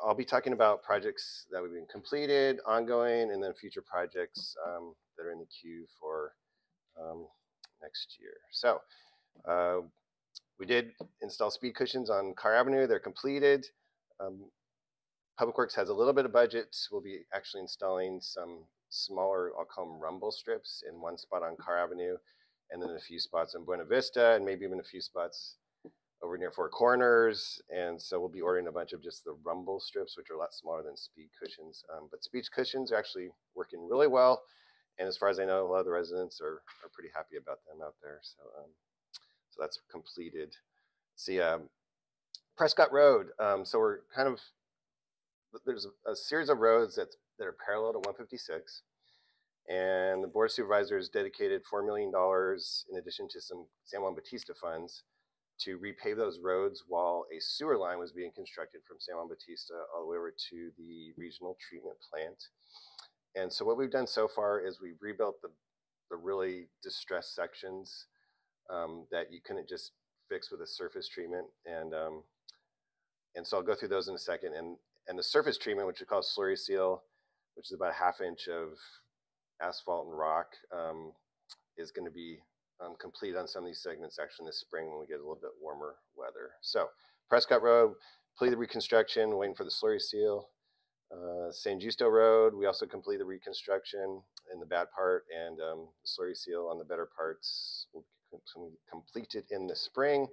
I'll be talking about projects that have been completed, ongoing, and then future projects that are in the queue for next year. So we did install speed cushions on Carr Avenue. They're completed. Public Works has a little bit of budget. We'll be actually installing some smaller, I'll call them rumble strips, in one spot on Carr Avenue, and then a few spots in Buena Vista, and maybe even a few spots over near Four Corners. And so we'll be ordering a bunch of just the rumble strips, which are a lot smaller than speed cushions. But speed cushions are actually working really well. And as far as I know, a lot of the residents are pretty happy about them out there. So so that's completed. See, Prescott Road. So we're kind of, there's a series of roads that are parallel to 156. And the Board of Supervisors dedicated $4 million in addition to some San Juan Bautista funds to repave those roads while a sewer line was being constructed from San Juan Bautista all the way over to the regional treatment plant. And so what we've done so far is we've rebuilt the really distressed sections that you couldn't just fix with a surface treatment. And so I'll go through those in a second. And the surface treatment, which we call slurry seal, which is about a ½ inch of asphalt and rock, is going to be complete on some of these segments actually in the spring when we get a little bit warmer weather. So Prescott Road, completed reconstruction, waiting for the slurry seal. San Justo Road, we also completed the reconstruction in the bad part, and the slurry seal on the better parts will be completed in the spring.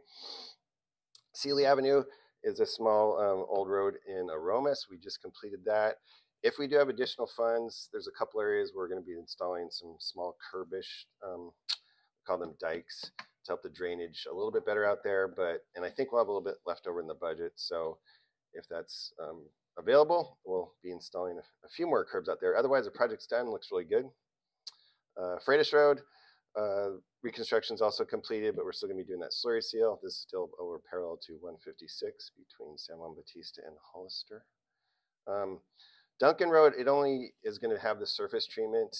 Sealy Avenue is a small old road in Aromas. We just completed that. If we do have additional funds, there's a couple areas where we're going to be installing some small curbish, we call them dikes, to help the drainage a little bit better out there. And I think we'll have a little bit left over in the budget. So if that's available, we'll be installing a few more curbs out there. Otherwise, the project's done, looks really good. Freitas Road, reconstruction is also completed, but we're still going to be doing that slurry seal. This is still over parallel to 156 between San Juan Bautista and Hollister. Duncan Road, it only is going to have the surface treatment,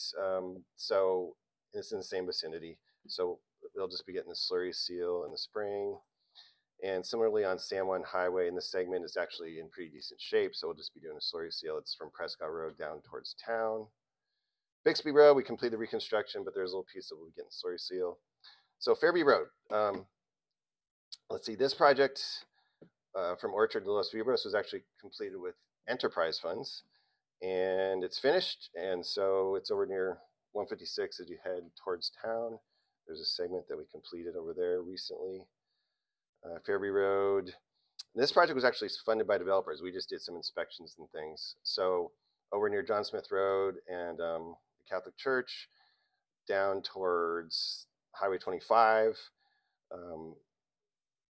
so it's in the same vicinity. So they'll just be getting the slurry seal in the spring. And similarly on San Juan Highway, and this segment is actually in pretty decent shape, so we'll just be doing a slurry seal. It's from Prescott Road down towards town. Bixby Road, we completed reconstruction, but there's a little piece that we'll be getting slurry seal. So Fairview Road, let's see, this project from Orchard to Los Vibros was actually completed with enterprise funds, and it's finished. And so it's over near 156 as you head towards town. There's a segment that we completed over there recently. Fairview Road. This project was actually funded by developers. We just did some inspections and things. So over near John Smith Road and the Catholic Church, down towards Highway 25,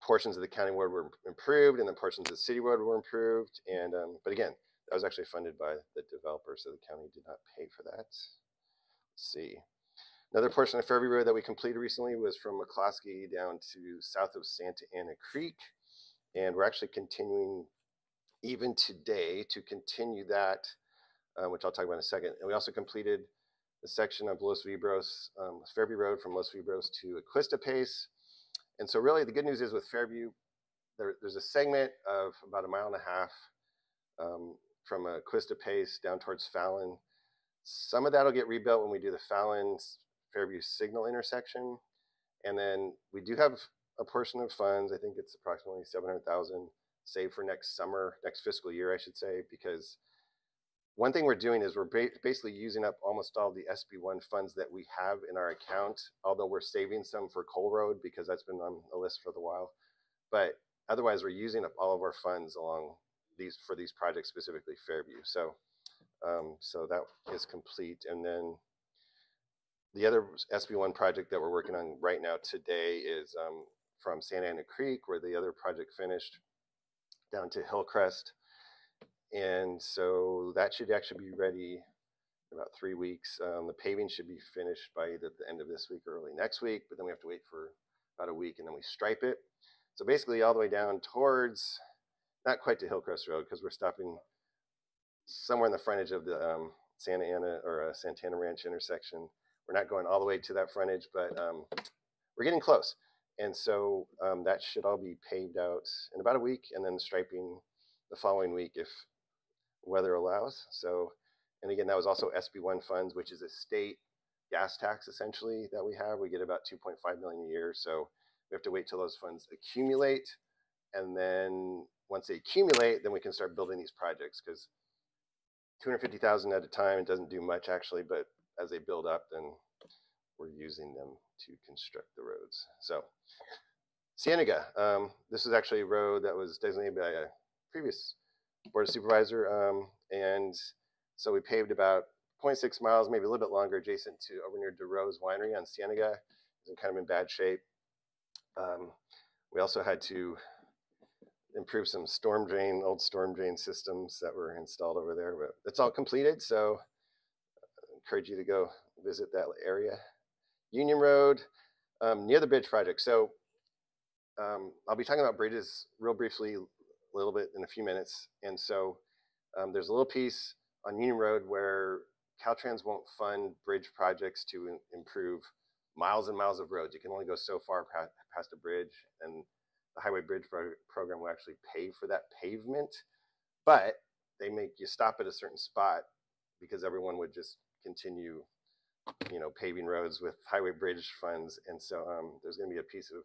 portions of the county road were improved, and then portions of the city road were improved. And but again, that was actually funded by the developer, so the county did not pay for that. Let's see. Another portion of Fairview Road that we completed recently was from McCloskey down to south of Santa Ana Creek. And we're actually continuing even today to continue that, which I'll talk about in a second. And we also completed the section of Los Vibros, Fairview Road from Los Vibros to Acuesta Pace. And so really the good news is with Fairview, there's a segment of about 1.5 miles from Acuesta Pace down towards Fallon. Some of that will get rebuilt when we do the Fallon Fairview Signal intersection. And then we do have a portion of funds, I think it's approximately $700,000 saved for next summer, next fiscal year, I should say, because one thing we're doing is we're basically using up almost all the SB1 funds that we have in our account, although we're saving some for Cole Road because that's been on a list for a while. But otherwise, we're using up all of our funds along for these projects, specifically Fairview. So, so that is complete. And then the other SB1 project that we're working on right now today is from Santa Ana Creek, where the other project finished, down to Hillcrest. And so that should actually be ready in about 3 weeks. The paving should be finished by either the end of this week or early next week, but then we have to wait for about a week and then we stripe it. So basically all the way down towards, not quite to Hillcrest Road, because we're stopping somewhere in the frontage of the Santa Ana or Santana Ranch intersection. We're not going all the way to that frontage, but we're getting close. And so that should all be paved out in about a week, and then striping the following week if weather allows. So, and again, that was also SB1 funds, which is a state gas tax essentially that we have. We get about 2.5 million a year. So we have to wait till those funds accumulate. And then once they accumulate, then we can start building these projects, because 250,000 at a time, it doesn't do much actually, but as they build up, then we're using them to construct the roads. So Cienega, this is actually a road that was designated by a previous board of supervisor, and so we paved about 0.6 miles, maybe a little bit longer, adjacent to over near DeRose Winery on Cienega. It's kind of in bad shape. We also had to improve some old storm drain systems that were installed over there, but it's all completed. So I encourage you to go visit that area. Union Road, near the bridge project. So I'll be talking about bridges real briefly, a little bit in a few minutes. And so there's a little piece on Union Road where Caltrans won't fund bridge projects to improve miles and miles of roads. You can only go so far past a bridge, and the Highway Bridge Program will actually pay for that pavement, but they make you stop at a certain spot because everyone would just continue, paving roads with highway bridge funds. And so there's going to be a piece of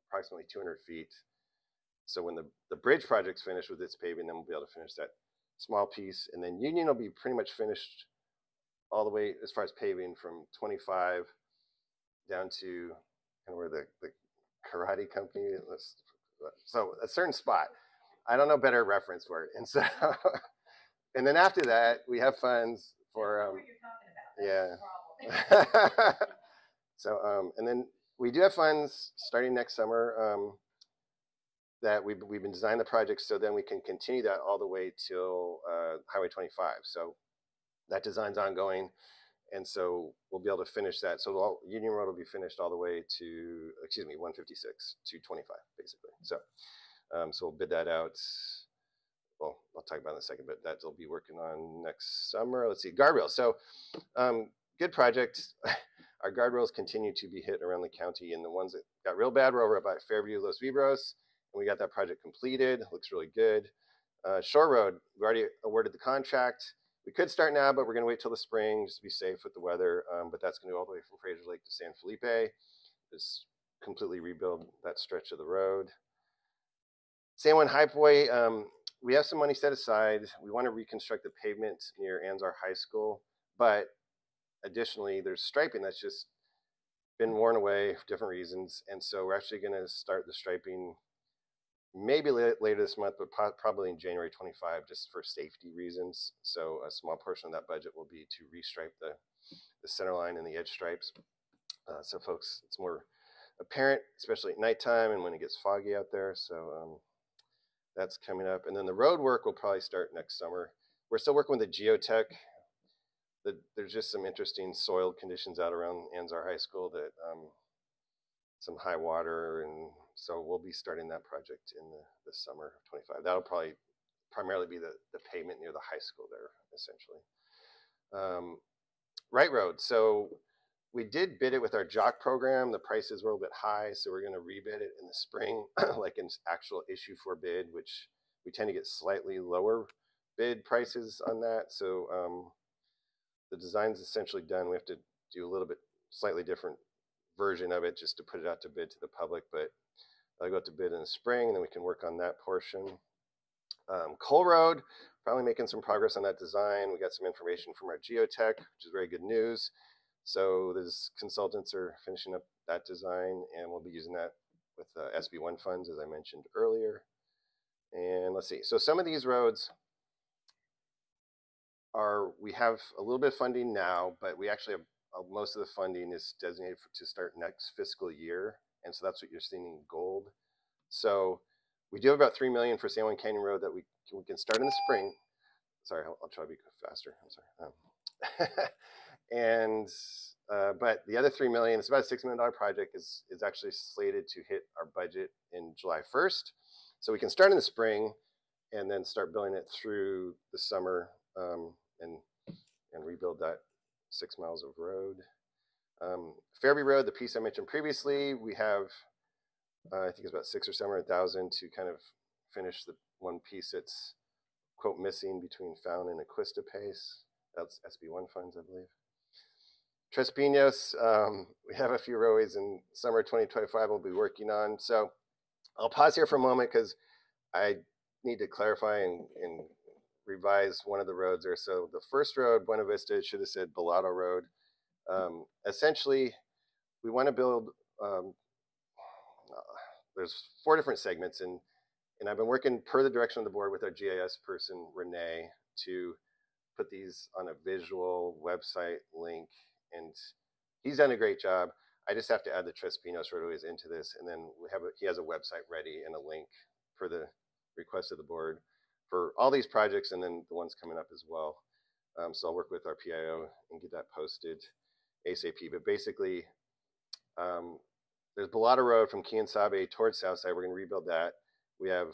approximately 200 feet. So when the bridge project's finished with its paving, then we'll be able to finish that small piece. And then Union will be pretty much finished all the way as far as paving from 25 down to kind of where the karate company is. So a certain spot. I don't know better reference for it. And so, and then after that, we have funds for, yeah. So, and then we do have funds starting next summer that we've been designing the project, so then we can continue that all the way till Highway 25. So that design's ongoing, and so we'll be able to finish that. So Union Road will be finished all the way to, 156 to 25, basically. So, so we'll bid that out. Well, I'll talk about it in a second, but that will be working on next summer. Let's see, guardrails. So good project. Our guardrails continue to be hit around the county, and the ones that got real bad were over by Fairview, Los Vibros, and we got that project completed. Looks really good. Shore Road, we already awarded the contract. We could start now, but we're going to wait till the spring just to be safe with the weather. But that's going to go all the way from Fraser Lake to San Felipe. Just completely rebuild that stretch of the road. San Juan Highway, we have some money set aside. We want to reconstruct the pavement near Anzar High School, but additionally, there's striping that's just been worn away for different reasons. And so we're actually going to start the striping maybe later this month, but probably in January 25, just for safety reasons. So a small portion of that budget will be to restripe the center line and the edge stripes. So folks, it's more apparent, especially at nighttime and when it gets foggy out there. So that's coming up. And then the road work will probably start next summer. We're still working with the geotech. There's just some interesting soil conditions out around Anzar High School that some high water, and so we'll be starting that project in the summer of 25. That'll probably primarily be the pavement near the high school there, essentially. Wright Road. So we did bid it with our JOC program. The prices were a little bit high, so we're going to rebid it in the spring, like in actual issue for bid, which we tend to get slightly lower bid prices on that. So the design's essentially done. We have to do a little bit slightly different version of it just to put it out to bid to the public, but I'll go to bid in the spring, and then we can work on that portion. Cole Road, finally making some progress on that design. We got some information from our geotech, which is very good news. So these consultants are finishing up that design, and we'll be using that with SB1 funds, as I mentioned earlier. And let's see. So some of these roads we have a little bit of funding now, but we actually have most of the funding is designated to start next fiscal year. And so that's what you're seeing in gold. So we do have about $3 million for San Juan Canyon Road that we can start in the spring. Sorry, I'll try to be faster. I'm sorry. And but the other $3 million, it's about a $6 million project, is actually slated to hit our budget in July 1st. So we can start in the spring and then start building it through the summer and rebuild that 6 miles of road. Fairview Road, the piece I mentioned previously, we have I think it's about $600,000 or $700,000 to kind of finish the one piece that's quote missing between Fountain and Aquista Pace. That's SB1 funds, I believe. Tres Pinos, we have a few roadways in summer 2025 we'll be working on. So I'll pause here for a moment because I need to clarify and revise one of the roads there. So the first road, Buena Vista, should have said Bellado Road. Essentially, we want to build, there's 4 different segments, and I've been working per the direction of the board with our GIS person, Renee, to put these on a visual website link, and he's done a great job. I just have to add the Tres Pinos roadways into this, and then he has a website ready and a link for the request of the board for all these projects, and then the ones coming up as well. So I'll work with our PIO and get that posted ASAP. But basically, there's Bellado Road from Quien-Sabe towards Southside. We're going to rebuild that. We have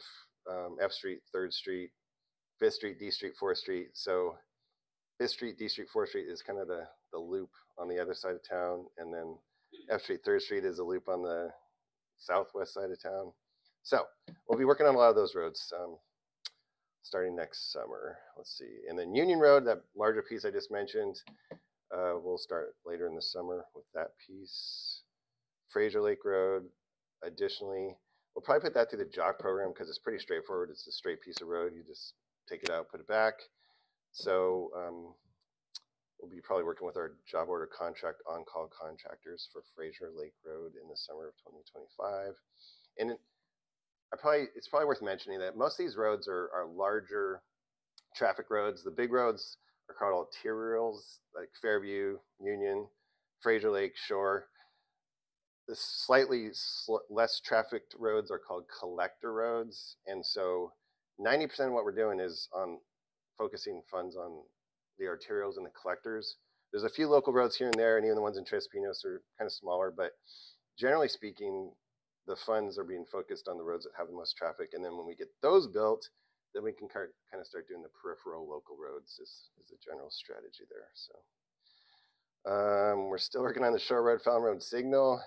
F Street, 3rd Street, 5th Street, D Street, 4th Street. So 5th Street, D Street, 4th Street is kind of the loop on the other side of town. And then F Street, 3rd Street is a loop on the southwest side of town. So we'll be working on a lot of those roads starting next summer. Let's see. And then Union Road, that larger piece I just mentioned, we'll start later in the summer with that piece. Fraser Lake Road, additionally, we'll probably put that through the JOC program because it's pretty straightforward. It's a straight piece of road. You just take it out, put it back. So we'll be probably working with our job order contract on-call contractors for Fraser Lake Road in the summer of 2025. And it's probably worth mentioning that most of these roads are larger traffic roads. The big roads are called arterials, like Fairview, Union, Fraser Lake, Shore. The slightly less trafficked roads are called collector roads. And so 90% of what we're doing is on focusing funds on the arterials and the collectors. There's a few local roads here and there, and even the ones in Tres Pinos are kind of smaller, but generally speaking, the funds are being focused on the roads that have the most traffic. And then when we get those built, then we can kind of start doing the peripheral local roads is a general strategy there. So we're still working on the Shore Road, Fountain Road signal,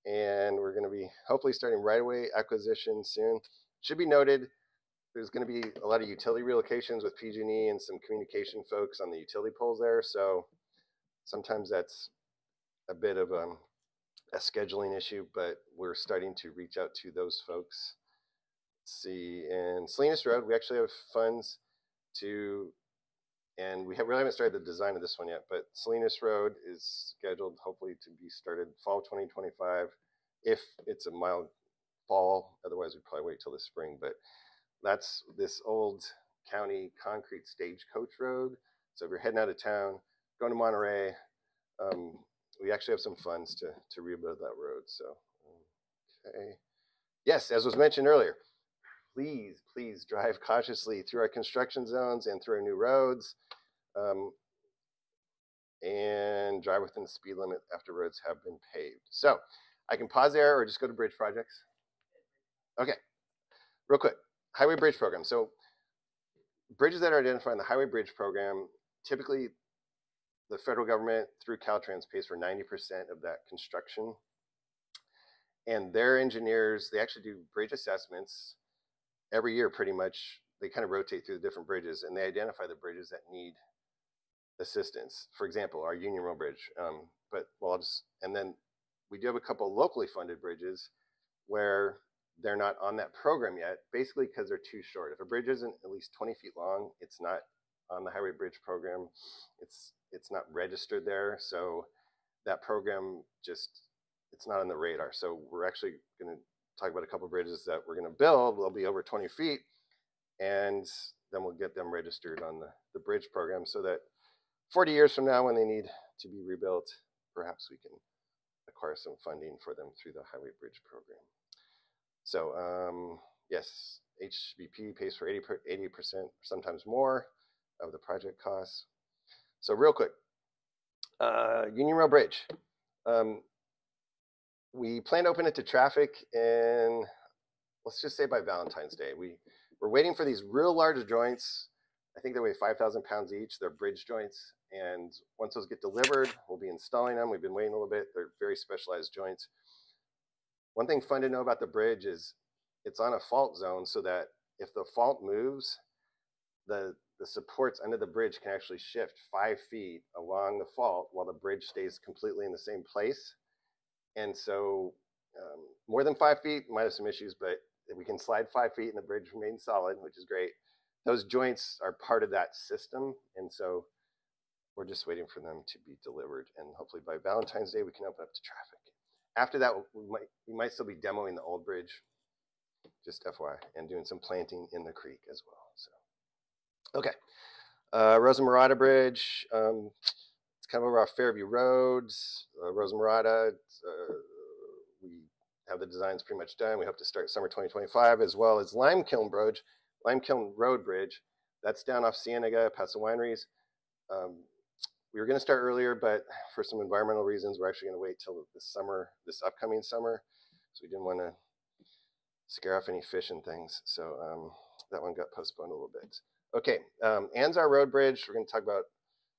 and we're going to be hopefully starting right-of-way acquisition soon. Should be noted, there's going to be a lot of utility relocations with PG&E and some communication folks on the utility poles there. So sometimes that's a bit of a scheduling issue, but we're starting to reach out to those folks. Let's see, in Salinas Road, we actually have funds to, and we really haven't started the design of this one yet, but Salinas Road is scheduled hopefully to be started fall 2025 if it's a mild fall. Otherwise, we'd probably wait till the spring. But that's this old county concrete stagecoach road. So if you're heading out of town, going to Monterey, we actually have some funds to rebuild that road. So, okay. Yes, as was mentioned earlier, please drive cautiously through our construction zones and through our new roads, and drive within the speed limit after roads have been paved. So I can pause there or just go to bridge projects. Okay, real quick, highway bridge program. So bridges that are identified in the highway bridge program, typically the federal government through Caltrans pays for 90% of that construction. And their engineers, they actually do bridge assessments every year pretty much. They kind of rotate through the different bridges and they identify the bridges that need assistance. For example, our Union Road Bridge. And then we do have a couple locally funded bridges where they're not on that program yet, basically because they're too short. If a bridge isn't at least 20 feet long, it's not on the highway bridge program. It's not registered there. So that program it's not on the radar. So we're actually going to talk about a couple of bridges that we're going to build. They'll be over 20 feet. And then we'll get them registered on the bridge program so that 40 years from now when they need to be rebuilt, perhaps we can acquire some funding for them through the highway bridge program. So yes, HBP pays for 80%, sometimes more of the project costs. So real quick, Union Road Bridge. We plan to open it to traffic in, let's just say by Valentine's Day. We're waiting for these real large joints. I think they weigh 5,000 pounds each. They're bridge joints. And once those get delivered, we'll be installing them. We've been waiting a little bit. They're very specialized joints. One thing fun to know about the bridge is it's on a fault zone so that if the fault moves, the supports under the bridge can actually shift 5 feet along the fault while the bridge stays completely in the same place. And so more than 5 feet might have some issues, but if we can slide 5 feet and the bridge remains solid, which is great. Those joints are part of that system, and so we're just waiting for them to be delivered, and hopefully by Valentine's Day we can open up to traffic. After that, we might still be demoing the old bridge, just FYI, and doing some planting in the creek as well. So, okay, Rosa Morada Bridge. It's kind of over off Fairview Roads, Rosa Morada. We have the designs pretty much done. We hope to start summer 2025, as well as Lime Kiln Road Bridge. That's down off Cienega, past the wineries. We were going to start earlier, but for some environmental reasons, we're actually going to wait till this upcoming summer. So we didn't want to scare off any fish and things. So that one got postponed a little bit. Okay, Anzar Road Bridge, we're going to talk about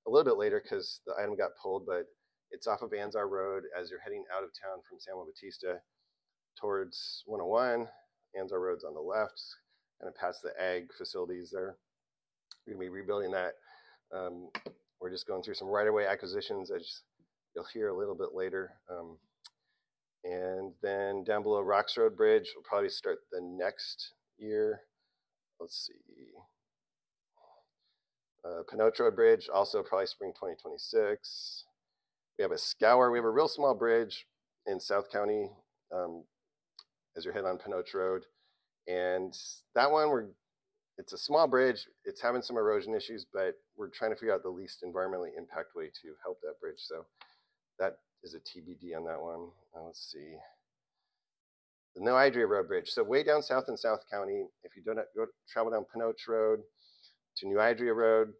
a little bit later because the item got pulled, but it's off of Anzar Road as you're heading out of town from San Juan Bautista towards 101. Anzar Road's on the left, kind of past the ag facilities there. We're going to be rebuilding that. We're just going through some right-of-way acquisitions, as you'll hear a little bit later. And then down below Rocks Road Bridge, we'll probably start the next year. Let's see. Pinoch Road Bridge, also probably spring 2026. We have a scour. We have a real small bridge in South County as you're heading on Pinoch Road. And that one, it's a small bridge. It's having some erosion issues, but we're trying to figure out the least environmentally impact way to help that bridge. So that is a TBD on that one. Let's see. The New Idria Road Bridge. So way down south in South County, if you don't travel down Pinoch Road to New Idria Road,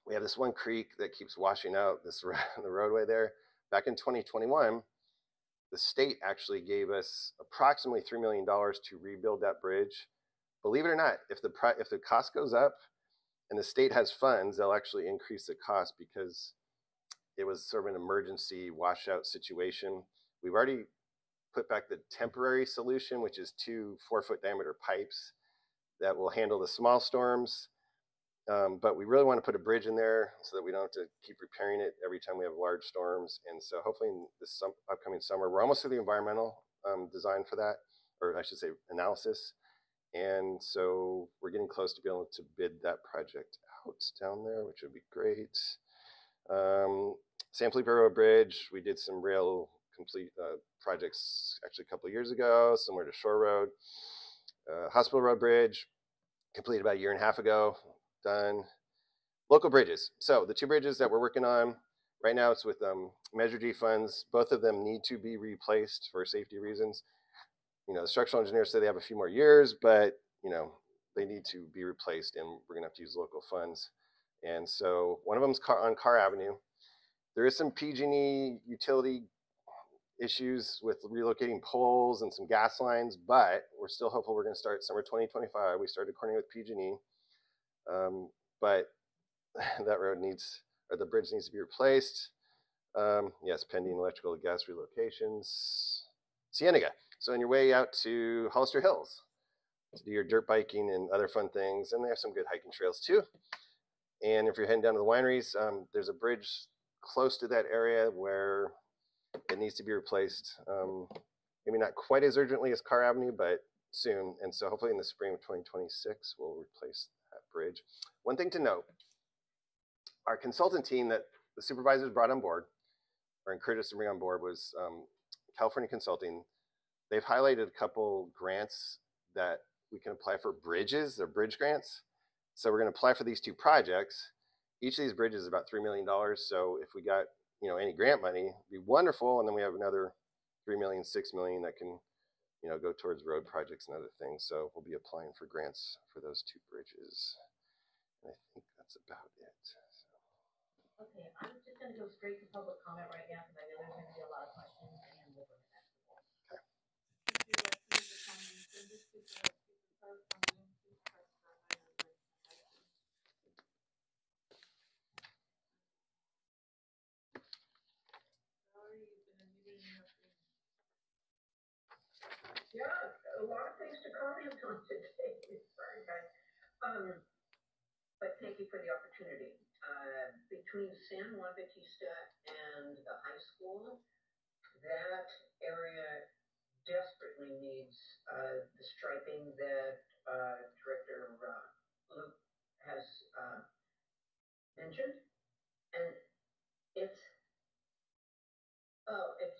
we have this one creek that keeps washing out the roadway there. Back in 2021, the state actually gave us approximately $3 million to rebuild that bridge. Believe it or not, if the cost goes up and the state has funds, they'll actually increase the cost because it was sort of an emergency washout situation. We've already put back the temporary solution, which is 2 4-foot diameter pipes that will handle the small storms. But we really want to put a bridge in there so that we don't have to keep repairing it every time we have large storms. And so hopefully in this upcoming summer, we're almost through the environmental design for that, or I should say analysis. And so we're getting close to being able to bid that project out down there, which would be great. San Felipe Road Bridge, we did some rail complete projects actually a couple of years ago, similar to Shore Road. Hospital Road Bridge, completed about a year and a half ago, done. Local bridges. So the 2 bridges that we're working on right now, it's with Measure G funds. Both of them need to be replaced for safety reasons. You know, the structural engineers say they have a few more years, but you know, they need to be replaced, and we're gonna have to use local funds. And so one of them's on Carr Avenue. There is some PG&E utility issues with relocating poles and some gas lines, but we're still hopeful we're going to start summer 2025. We started coordinating with PG&E, but that road the bridge needs to be replaced. Yes, pending electrical and gas relocations. Cienega. So on your way out to Hollister Hills to do your dirt biking and other fun things, and they have some good hiking trails too. And if you're heading down to the wineries, there's a bridge close to that area where it needs to be replaced. Maybe not quite as urgently as Carr Avenue, but soon. And so hopefully in the spring of 2026, we'll replace that bridge. One thing to note, our consultant team that the supervisors brought on board, or encouraged us to bring on board, was California Consulting. They've highlighted a couple grants that we can apply for bridges. They're bridge grants. So we're going to apply for these 2 projects. Each of these bridges is about $3 million. So if we got any grant money, it'd be wonderful. And then we have another $3 million, $6 million that can go towards road projects and other things. So we'll be applying for grants for those 2 bridges. And I think that's about it. So. Okay, I'm just going to go straight to public comment right now because I know there's going to be a lot of questions, and we'll bring it back to that. Okay. Yeah, a lot of things to comment on today. Sorry, guys. but thank you for the opportunity. Between San Juan Bautista and the high school, that area desperately needs the striping that Director Luke has mentioned, and it's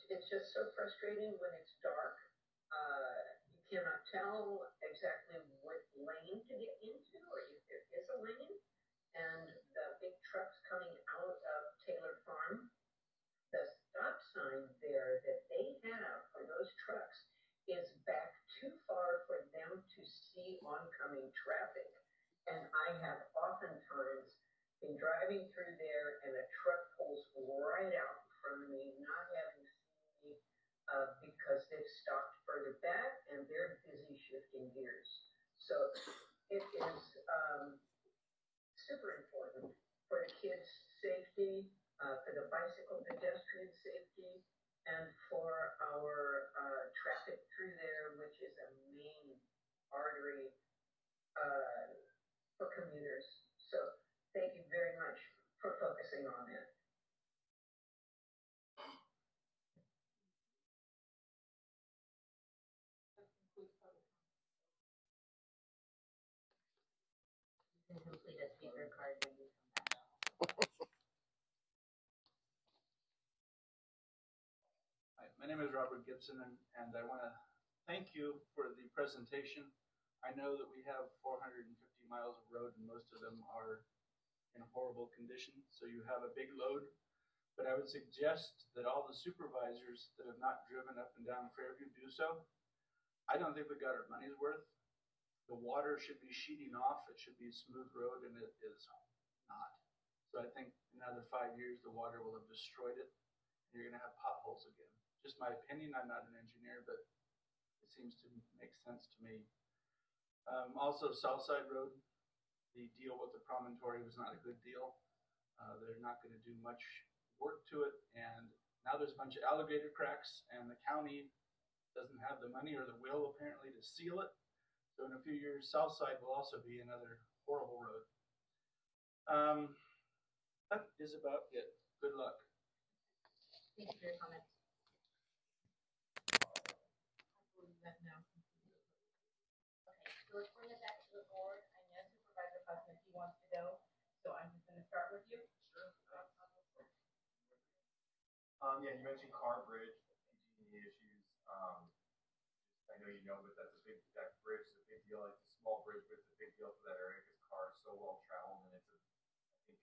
it's just so frustrating when it's dark. You cannot tell exactly what lane to get into, or if there is a lane. And the big trucks coming out of Taylor Farm, the stop sign there that they have for those trucks is back too far for them to see oncoming traffic. And I have oftentimes been driving through there and a truck pulls right out in front of me, not having seen me because they've stopped further back and they're busy shifting gears. So it is super important for the kids' safety, for the bicycle pedestrian safety, and for our traffic through there, which is a main artery for commuters. So thank you very much for focusing on that. You can complete a speaker card when you come back. Hi, my name is Robert Gibson, and I want to thank you for the presentation. I know that we have 450 miles of road, and most of them are in horrible condition, so you have a big load. But I would suggest that all the supervisors that have not driven up and down Fairview do so. I don't think we got our money's worth. The water should be sheeting off. It should be a smooth road, and it is not. So I think in another 5 years, the water will have destroyed it, and you're going to have potholes again. Just my opinion. I'm not an engineer, but it seems to make sense to me. Also, Southside Road, the deal with the promontory was not a good deal. They're not going to do much work to it, and now there's a bunch of alligator cracks, and the county doesn't have the money or the will apparently to seal it. So in a few years, Southside will also be another horrible road. That is about it. Good luck. Thank you for your comments. Okay, so let's bring it back to the board. I know Supervisor Fussman, he wants to go, so I'm just gonna start with you. Sure. Yeah, you mentioned Carr Bridge, PG&E issues. I know you know, but that bridge is a big deal. It's a small bridge, but it's a big deal for that area because Carr is so well traveled, and it's I think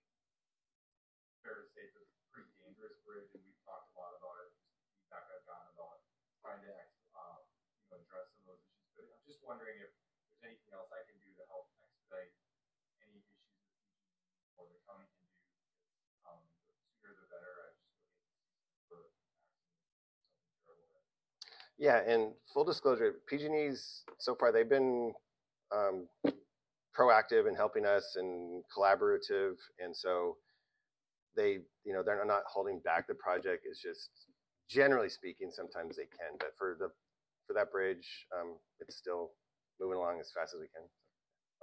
fair to say it's a pretty dangerous bridge, and we've talked a lot about it. Just the feedback I've gotten about trying to address some of those issues. But I'm just wondering if there's anything else I can do to help expedite any issues with PG&E or the county can do. The sooner the better. I just would hate to see some sort of accident, something terrible. Yeah, and full disclosure, PG&E's so far they've been proactive in helping us and collaborative, and so they're not holding back the project. It's just generally speaking, sometimes they can, but for that bridge, it's still moving along as fast as we can.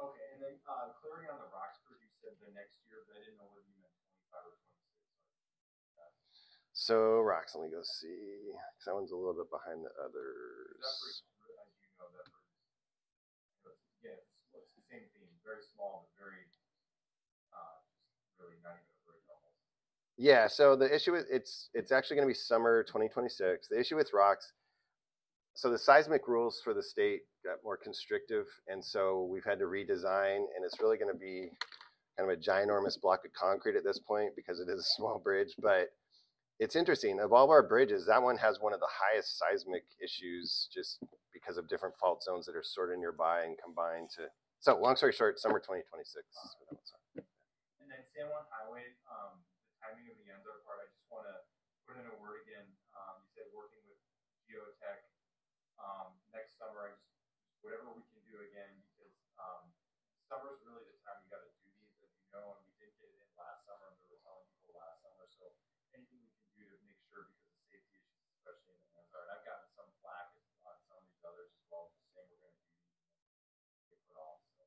Okay, and then clearing on the Roxburgh, you said the next year, but I didn't know whether you meant 25 or 26. So rocks, let me go see, because that one's a little bit behind the others. That bridge, as you know, that bridge, it's the same theme, very small, but very, just really not even a bridge almost. Yeah, so the issue is it's actually going to be summer 2026. The issue with rocks, so the seismic rules for the state got more constrictive, and so we've had to redesign, and it's really going to be kind of a ginormous block of concrete at this point because it is a small bridge, but it's interesting. Of all of our bridges, that one has one of the highest seismic issues just because of different fault zones that are sort of nearby and combined to. So long story short, summer 2026. And then San Juan Highway, the timing of the Enzar part, I just want to put in a word again. You said working with Geotech next summer. Whatever we can do again, because summer is really the time you got to do these, as you know, and we did get it in last summer, and we were telling people last summer. So anything we can do to make sure, because of safety issues, especially in the Enzar. And I've gotten some flack on some of these others as well, just saying we're going to do these and then get put off. So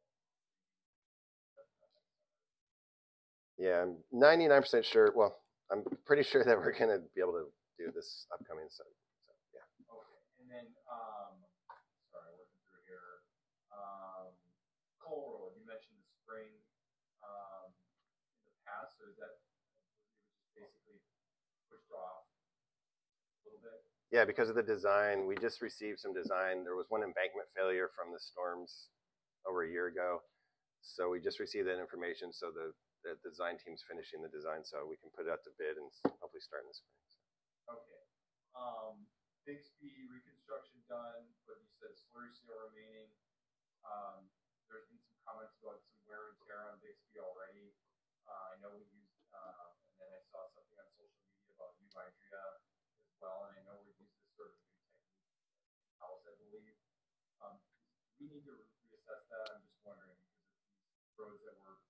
Yeah, I'm 99% sure. Well, I'm pretty sure that we're gonna be able to do this upcoming summer. So yeah. Okay, and then, sorry, working through here. Um, Coal Road, you mentioned the spring, in the past, so is that, it was just basically pushed off a little bit? Yeah, because of the design, we just received some design. There was one embankment failure from the storms over a year ago. So we just received that information. So the design team's finishing the design so we can put it out to bid and hopefully start in the spring. Okay. Bixby reconstruction done, but you said slurry seal remaining. There's been some comments about some wear and tear on Bixby already. I know we used, and then I saw something on social media about new Hydria as well, and I know we've used this sort of new technique in-house, I believe. We need to reassess that. I'm just wondering because if these roads that were,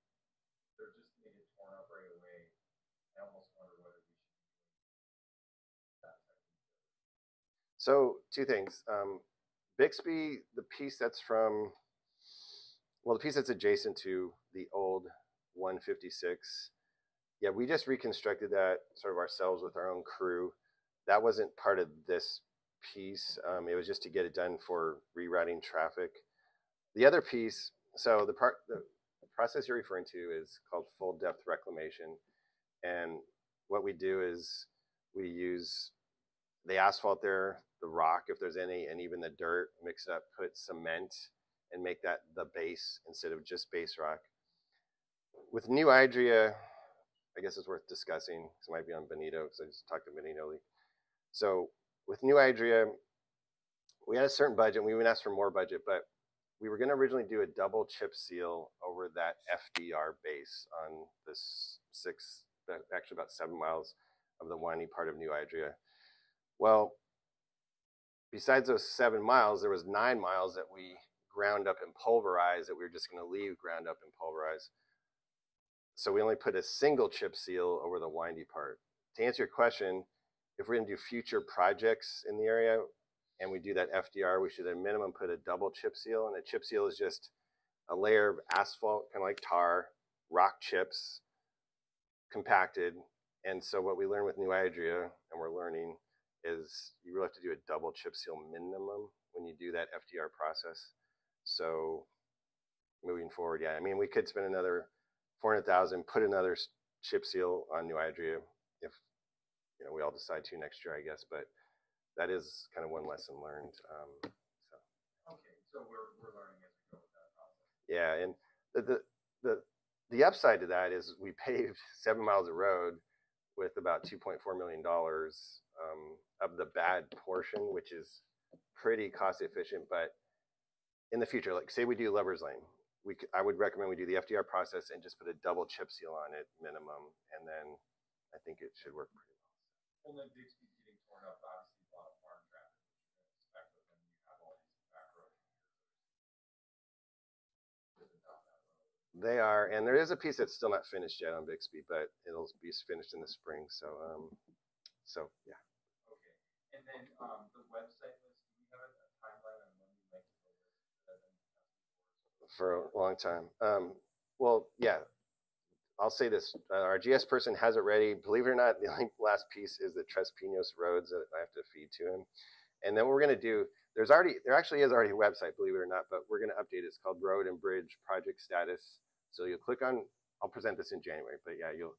they're just gonna get torn up right away. I almost wonder whether we should be doing that technique. So two things. Bixby, the piece that's from, well, the piece that's adjacent to the old 156. Yeah, we just reconstructed that sort of ourselves with our own crew. That wasn't part of this piece. It was just to get it done for rerouting traffic. The other piece, so the process you're referring to is called full depth reclamation. And what we do is we use the asphalt there, the rock, if there's any, and even the dirt, mix it up, put cement, and make that the base instead of just base rock. With New Idria, I guess it's worth discussing because it might be on Benito because I just talked to Benito. So with New Idria, we had a certain budget. And we even asked for more budget, but we were going to originally do a double chip seal over that FDR base on this actually about 7 miles of the windy part of New Idria. Well, besides those 7 miles, there was 9 miles that we ground up and pulverized that we were just going to leave ground up and pulverized. So we only put a single chip seal over the windy part. To answer your question, if we're going to do future projects in the area and we do that FDR, we should at minimum put a double chip seal. And a chip seal is just a layer of asphalt, kind of like tar, rock chips, compacted. And so what we learned with New Idria, and we're learning, is you really have to do a double chip seal minimum when you do that FDR process. So moving forward, yeah, I mean, we could spend another 400,000, put another chip seal on New Idria if we all decide to next year, I guess. But that is kind of one lesson learned. Okay, so we're learning as we go with that process. Yeah, and the upside to that is we paved 7 miles of road with about $2.4 million of the bad portion, which is pretty cost efficient. But in the future, like say we do Lover's Lane, I would recommend we do the FDR process and just put a double chip seal on it minimum, and then I think it should work pretty well. Well, then Bixby's getting torn up, obviously a lot of farm traffic, which you're gonna expect, but then you have all these back roads. They are, and there is a piece that's still not finished yet on Bixby, but it'll be finished in the spring. So yeah. Okay, and then the website list. Do we have a timeline on when we like to go there? For a long time. Well, yeah. I'll say this: our GS person has it ready. Believe it or not, the only last piece is the Tres Pinos roads that I have to feed to him. And then what we're going to do, there actually is already a website, believe it or not, but we're going to update it. It's called Road and Bridge Project Status. So you'll click on, I'll present this in January, but yeah, you'll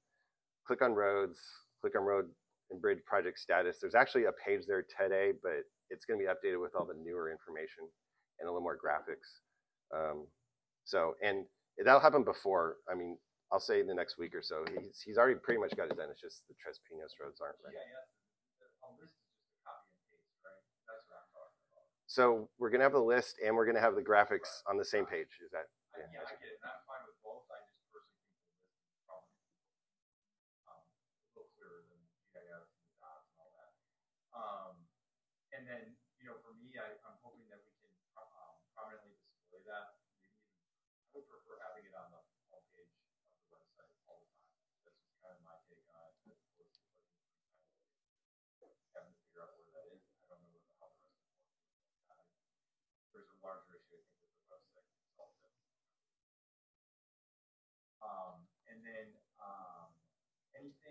click on roads, click on Road and Bridge Project Status. There's actually a page there today, but it's going to be updated with all the newer information and a little more graphics. And that'll happen before, I mean, I'll say in the next week or so. He's already pretty much got it done. It's just the Tres Pinos roads aren't ready. Yeah. A list is just a copy and paste, right? That's what I'm talking about. So we're gonna have the list and we're gonna have the graphics on the same page. Is that? Yeah, I get it. And I'm fine with both. I just personally think the list is probably a little clearer than the GIS and the dots and all that. And then, for me, I'm hoping that we can prominently display that. Maybe even, I would prefer having it on the homepage of the website all the time. That's just kind of my take on it. As opposed to having to figure out where that is. I don't know how the rest of the world. There's a larger issue, I think, with the website itself.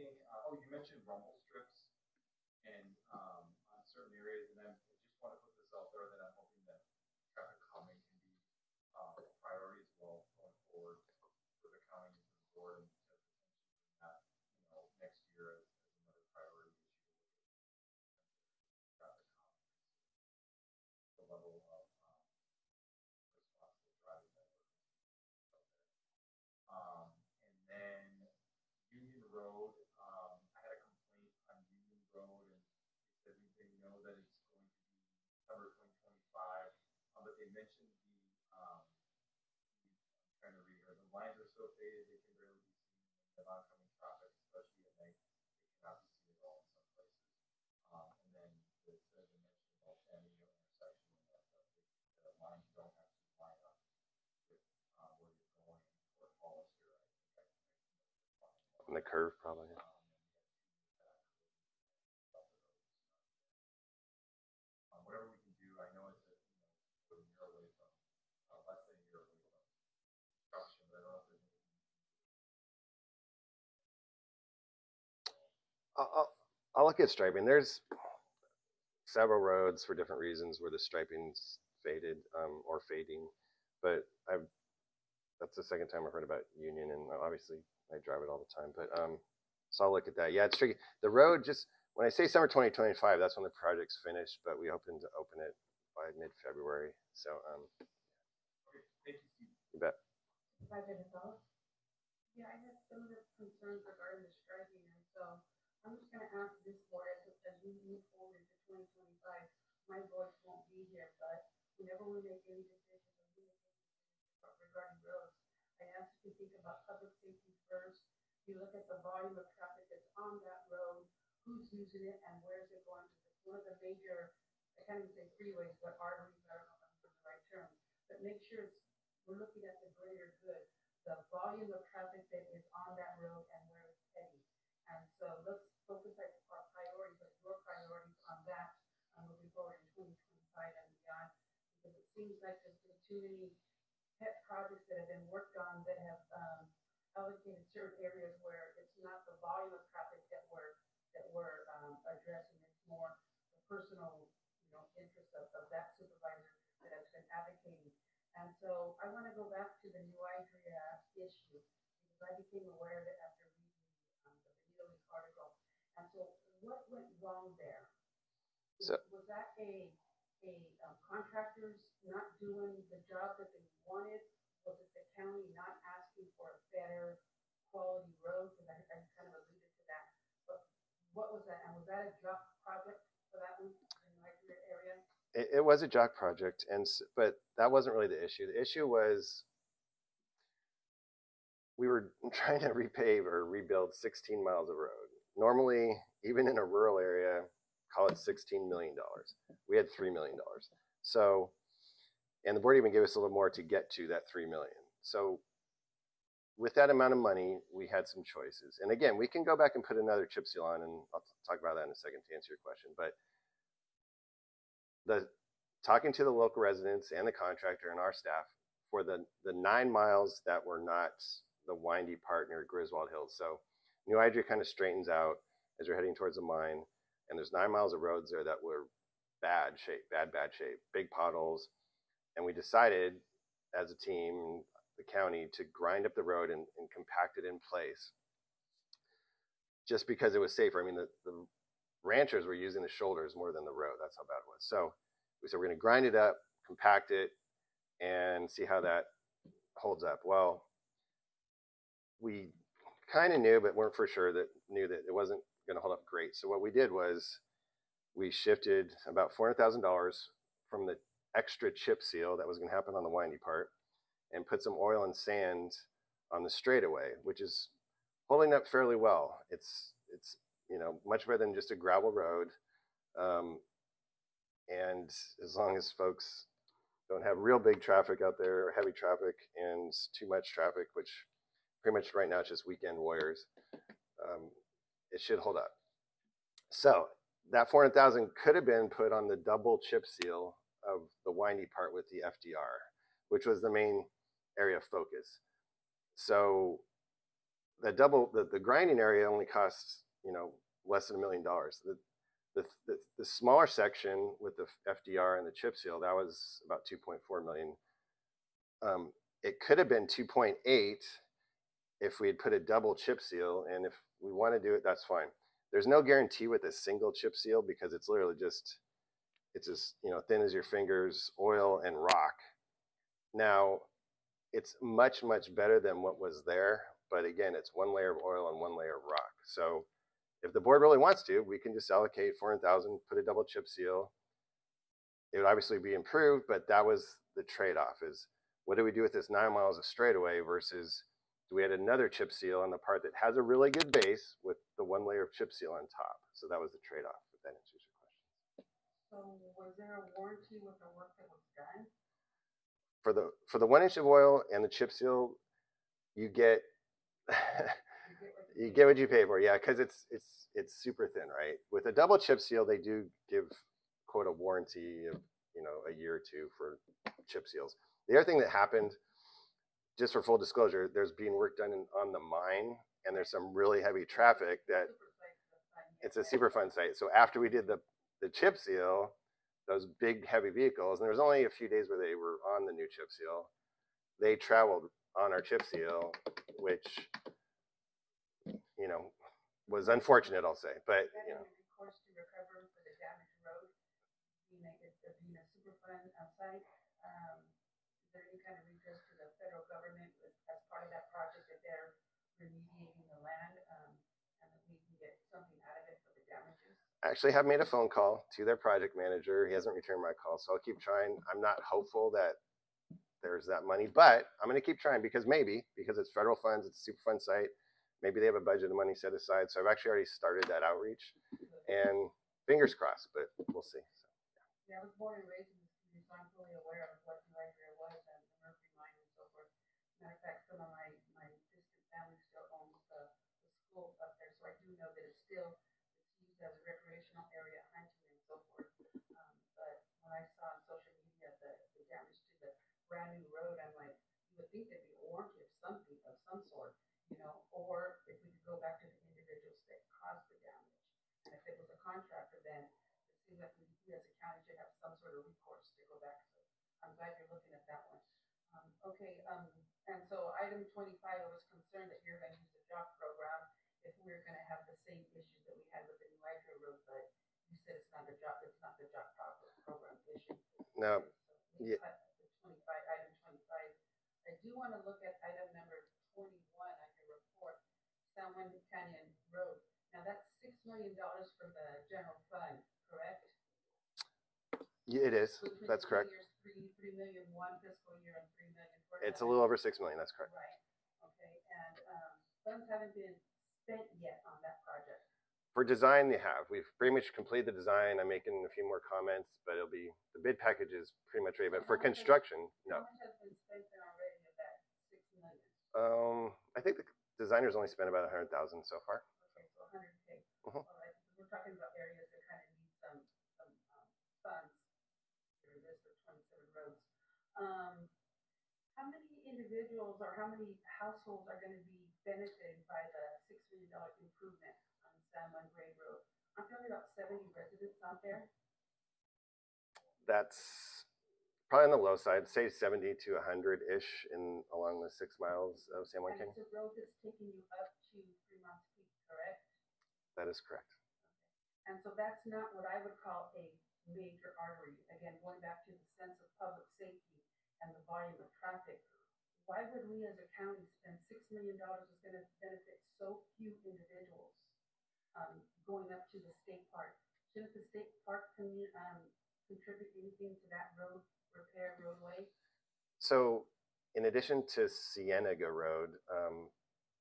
anything, oh, you mentioned rumble strips and, on certain areas, and I just want to put this out there that I'm hoping that traffic calming can be, a priority as well going forward for the county and the board, and to potentially bring that, next year as another priority issue to look at traffic calming, the level of, responsible driving that we're out there. And then Union Road, I had a complaint on Union Road, and they said they know that it's going to be September 2025, but they mentioned I'm trying to read here, the lines are so faded they can barely be seen, and the oncoming traffic, especially at night, they cannot be seen at all in some places. And then they mentioned about Faneuil intersection, that the lines don't actually line up with where you're going toward Hollister. I think I On the curve, probably. Whatever we can do, I know it's a, a year away from, less than a year away from construction, but I don't know if there's anything. I'll look at striping. There's several roads for different reasons where the striping's faded or fading, but that's the second time I've heard about Union, and obviously I drive it all the time. But so I'll look at that. Yeah, it's tricky. The road, just when I say summer 2025, that's when the project's finished, but we hope to open it by mid-February. So Okay, thank you, Steve. you bet. If I could follow? Yeah, I had similar concerns regarding the striping, and so I'm just gonna ask this board, as we move forward into 2025, my voice won't be here, but whenever we make any decisions regarding roads, I ask you to think about public safety first. You look at the volume of traffic that's on that road, who's using it, and where's it going to. It's one of the major, I can't even say freeways, but arteries, I don't know if I'm using the right term, but make sure we're looking at the greater good, the volume of traffic that is on that road and where it's heading. And so let's focus our priorities, like your priorities on that, moving forward in 2025 and beyond, because it seems like there's been too many pet projects that have been worked on that have allocated certain areas where it's not the volume of traffic that we're addressing. It's more the personal, interest of that supervisor that has been advocating. And so I want to go back to the New Idria issue, because I became aware of it after reading the Benito article. And so what went wrong there? Was that a contractors not doing the job that they wanted? Was it the county not asking for a better quality road? Because I kind of alluded to that. But what was that? And was that a job project for that one in the area? It was a jock project, but that wasn't really the issue. The issue was we were trying to repave or rebuild 16 miles of road. Normally, even in a rural area, call it $16 million. We had $3 million. So, and the board even gave us a little more to get to that $3 million. So with that amount of money, we had some choices. And again, we can go back and put another chip seal on, and I'll talk about that in a second to answer your question. But talking to the local residents and the contractor and our staff for the 9 miles that were not the windy part near Griswold Hills. So New Idria kind of straightens out as you're heading towards the mine, and there's 9 miles of roads there that were bad shape, big potholes. And we decided as a team, the county, to grind up the road and compact it in place just because it was safer. I mean, the ranchers were using the shoulders more than the road. That's how bad it was. So we said, we're going to grind it up, compact it, and see how that holds up. Well, we kind of knew, but weren't for sure that it wasn't going to hold up great. So what we did was we shifted about $400,000 from the extra chip seal that was going to happen on the windy part and put some oil and sand on the straightaway, which is holding up fairly well. It's much better than just a gravel road. And as long as folks don't have real big traffic out there, or heavy traffic and too much traffic, which pretty much right now it's just weekend warriors, it should hold up. So that 400,000 could have been put on the double chip seal of the windy part with the FDR, which was the main area of focus. So the grinding area only costs, less than $1 million. The smaller section with the FDR and the chip seal, that was about 2.4 million. It could have been 2.8 if we had put a double chip seal, and if we want to do it, that's fine. There's no guarantee with a single chip seal because it's literally it's as thin as your fingers, oil and rock. Now, it's much better than what was there, but again, it's one layer of oil and one layer of rock. So if the board really wants to, we can just allocate 400,000, put a double chip seal. It would obviously be improved, but that was the trade-off: is what do we do with this 9 miles of straightaway versus do we add another chip seal on the part that has a really good base with the one layer of chip seal on top? So that was the trade-off, if that answers your question. So was there a warranty with the work that was done? For the 1 inch of oil and the chip seal, you get you get what you pay for. Yeah, because it's super thin, right? With a double chip seal, they do give quote a warranty of a year or 2 for chip seals. The other thing that happened, just for full disclosure, there's being work done on the mine, and there's some really heavy traffic that it's a super fun site. So after we did the chip seal, those big heavy vehicles, and there was only a few days where they were on the new chip seal, they traveled on our chip seal, which was unfortunate, I'll say. But recourse to recover for the damaged road, being a super fun site. Is there any kind of recourse to the federal government as part of that project that they're remediating the land, and that we can get something out of it for the damages? I actually have made a phone call to their project manager. He hasn't returned my call, so I'll keep trying. I'm not hopeful that there's that money, but I'm going to keep trying because it's federal funds, it's a super fun site. Maybe they have a budget of money set aside. So I've actually already started that outreach, and fingers crossed, but we'll see. So, yeah, I was born and raised in this community, so I'm fully aware of what New Ivory was and the Mercury mine and so forth. Matter of fact, some of my distant family still owns the school up there, so I do know that it's used as a recreational area, hunting and so forth. But when I saw on social media the damage to the brand new road, I'm like, you would think there'd be a warranty of some sort, or if we could go back to the individuals that caused the damage. And if it was a contractor, then it seems like we as a county should have some sort of recourse to go back to. I'm glad you're looking at that one. And so item 25, I was concerned that you're going to use the job program if we're going to have the same issues that we had with the New Ivory Road, but you said it's not the job program issue. no, So yeah. Item 25. I do want to look at item number 21 on your report, San Juan Canyon Road. Now that's $6 million from the general fund, correct? Yeah, it is. That's correct. Years, 3 million one fiscal year and 3 million for it's a little over 6 million. That's correct. Right. Okay. And funds haven't been spent yet on that project. For design, they have. We've pretty much completed the design. I'm making a few more comments, but it'll be the bid package is pretty much ready. But for construction, no. How much has been spent then already of that $6 million? I think the designer's only spent about 100,000 so far. Okay, so 100K. Mm-hmm. All right. We're talking about areas that kind of need some funds. For this for 27 roads. How many individuals or how many households are going to be benefited by the $6 million improvement on San Juan Grade Road? I'm talking about 70 residents out there. That's probably on the low side, say 70 to 100-ish along the 6 miles of San Juan Canyon. It's a road that's taking you up to Fremont Peak, correct? That is correct. Okay. And so that's not what I would call a major artery. Again, going back to the sense of public safety and the volume of traffic. Why would we as a county spend $6 million is going to benefit so few individuals going up to the state park? Shouldn't the state park contribute anything to that roadway? So in addition to Cienega Road,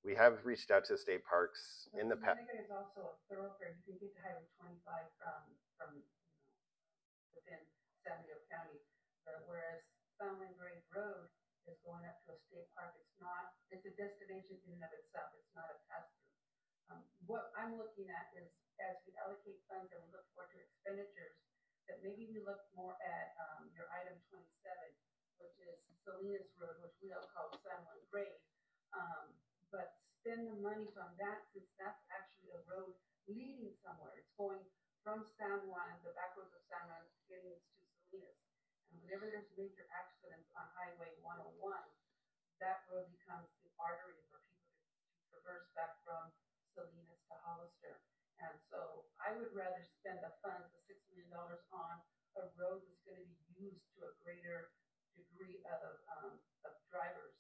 we have reached out to state parks in the past. Cienega is also a thoroughfare. You can get to Highway 25 from within San Diego County, whereas San Juan Grade Road is going up to a state park. It's a destination in and of itself. It's not a pass-through. What I'm looking at is as we allocate funds and we look forward to expenditures, that maybe we look more at your item 27, which is Salinas Road, which we all call San Juan Grade, but spend the money on that, since that's actually a road leading somewhere. It's going from San Juan, the back roads of San Juan, getting to Salinas. And whenever there's major accidents on Highway 101, that road becomes the artery for people to traverse back from Salinas to Hollister. And so I would rather spend the funds, the $6 million, on a road that's going to be used to a greater degree of drivers.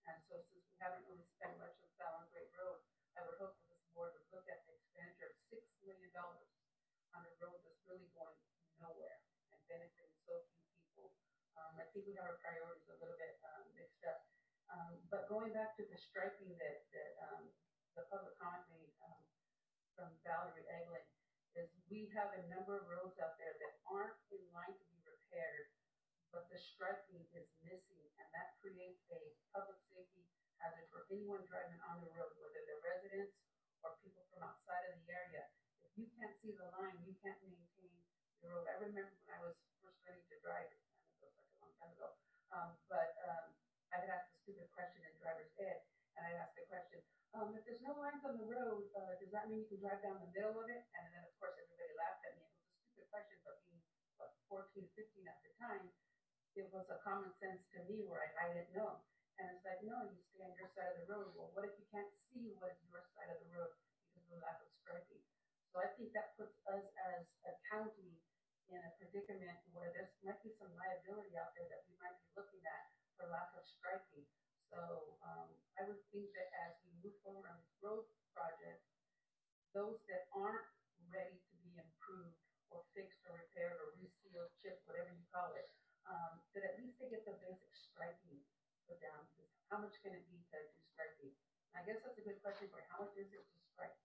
And so since we haven't really spent much on Fallon Great Road, I would hope that this board would look at the expenditure of $6 million on a road that's really going nowhere and benefiting so few people. I think we have our priorities a little bit mixed up. But going back to the striping that the public comment made from Valerie Eglin, is we have a number of roads out there that aren't in line to be repaired, but the striping is missing, and that creates a public safety hazard for anyone driving on the road, whether they're residents or people from outside of the area. If you can't see the line, you can't maintain the road. I remember when I was first learning to drive, it feels like a long time ago, I would ask a stupid question in driver's ed, and I'd ask the question, if there's no lines on the road, does that mean you can drive down the middle of it? And then, of course, everybody laughed at me. It was a stupid question, but being, 14, 15 at the time, it was a common sense to me where I didn't know. And it's like, no, you stay on your side of the road. Well, what if you can't see what is your side of the road because of the lack of striping? So I think that puts us as a county in a predicament where there might be some liability out there that we might be looking at for lack of striping. So I would think that as we move forward on this road project, those that aren't ready to be improved or fixed or repaired or resealed, chipped, whatever you call it, that at least they get the basic striping put down. How much can it be to do striping? I guess that's a good question for how much is it to stripe?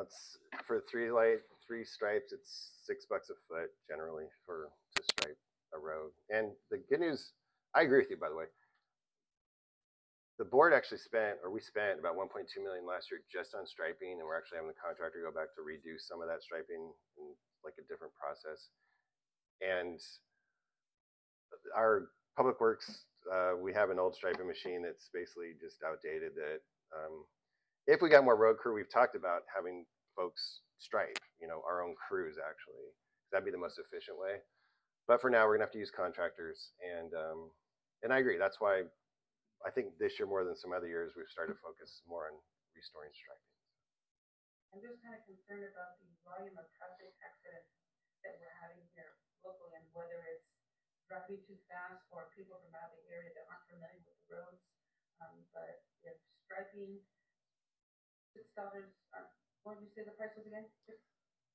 It's for three stripes. It's $6 a foot generally to stripe a road. And the good news, I agree with you, by the way. The board actually we spent about 1.2 million last year just on striping, and we're actually having the contractor go back to redo some of that striping in like a different process. And our public works, we have an old striping machine that's basically just outdated. That if we got more road crew, we've talked about having folks stripe, our own crews actually. That'd be the most efficient way. But for now, we're gonna have to use contractors, and I agree. That's why I think this year more than some other years we've started to focus more on restoring striping. I'm just kind of concerned about the volume of traffic accidents that we're having here locally, and whether it's driving too fast or people from out of the area that aren't familiar with the roads. But if striping $6, what did you say the price was again?